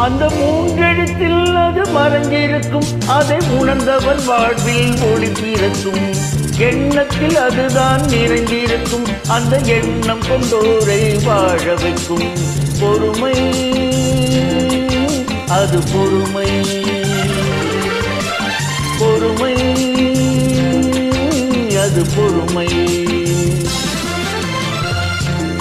அந்த மூன்றெழுத்தில் அது மறைஞ்சிருக்கும், அதை உணர்ந்தவன் வாழ்வில் ஒளி பிறக்கும். எண்ணத்தில் அதுதான் நிறைந்திருக்கும், அந்த எண்ணம் கொண்டோரை வாழ வைக்கும். பொறுமை, அது பொறுமை, பொறுமை, அது பொறுமை.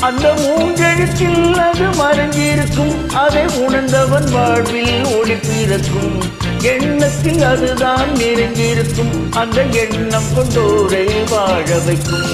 அந்த மூன்றெழுத்தில் அது மறைஞ்சிருக்கும், அதை உணர்ந்தவன் வாழ்வில் ஒளி பிறக்கும். எண்ணத்தில் அதுதான் நிறைந்திருக்கும், அந்த எண்ணம் கொண்டோரை வாழ வைக்கும்.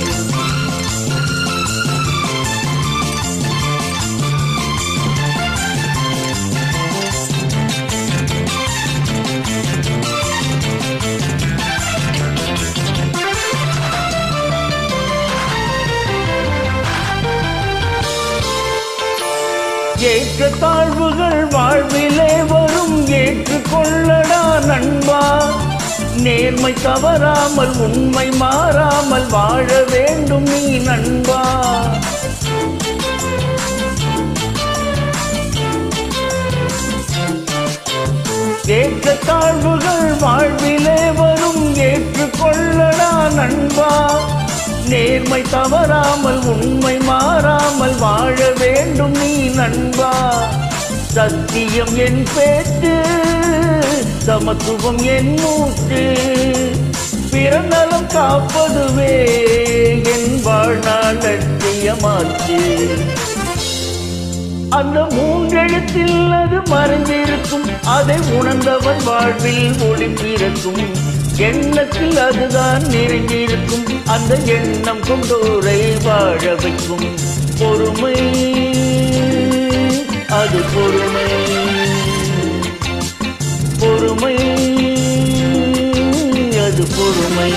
ஏற்ற தாழ்வுகள் வாழ்விலே வரும், ஏற்றுக்கொள்ளடா நண்பா. நேர்மை தவறாமல் உண்மை மாறாமல் வாழ வேண்டும் நீ நண்பா. ஏற்ற தாழ்வுகள் வாழ்விலே வரும், ஏற்றுக்கொள்ளடா நண்பா. நேர்மை தவறாமல் உண்மை மாறாமல் வாழ வேண்டும் நீ நண்பா. சத்தியம் என் பேச்சு, சமத்துவம் என் மூச்சு, பிறநலம் காப்பதுவே என் வாழ்நாள் லட்சியமாச்சு. அந்த மூன்றெழுத்தில் அது மறைந்திருக்கும், அதை உணர்ந்தவன் வாழ்வில் ஒளி பிறக்கும். எண்ணத்தில் அதுதான் நிறைந்திருக்கும், அந்த எண்ணம் கொண்டோரை வாழ வைக்கும். பொறுமை, அது பொறுமை, பொறுமை, அது பொறுமை.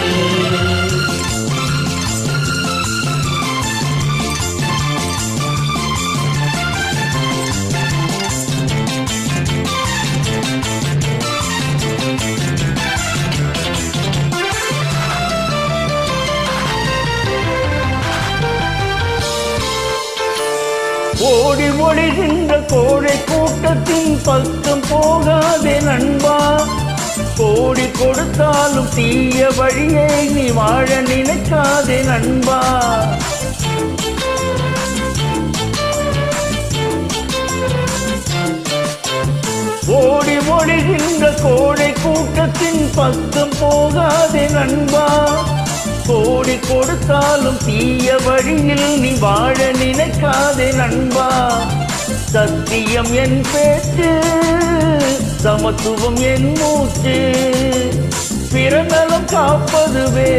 ஓடி ஒளிகின்ற கோழை கூட்டத்தின் பக்கம் போகாதே நண்பா. கோடி கொடுத்தாலும் தீய வழியை நீ வாழ நினைக்காதே நண்பா. ஓடி ஒளிகின்ற கோழை கூட்டத்தின் பக்கம் போகாதே நண்பா. கோடி கொடுத்தாலும் தீய வழியில் நீ வாழ நினைக்காதே நண்பா. சத்தியம் என் பேச்சு, சமத்துவம் என் மூச்சு, பிறநலம் காப்பதுவே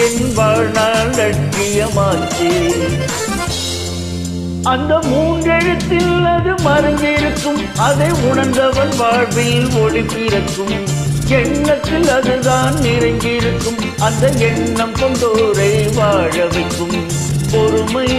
என் வாழ்நாள் லட்சியமாச்சு. அந்த மூன்றெழுத்தில் அது மறைந்திருக்கும், அதை உணர்ந்தவன் வாழ்வில் ஒளி பிறக்கும். எண்ணத்தில் அதுதான் நிறைந்திருக்கும், அந்த எண்ணம் கொண்டோரை வாழ வைக்கும். பொறுமை,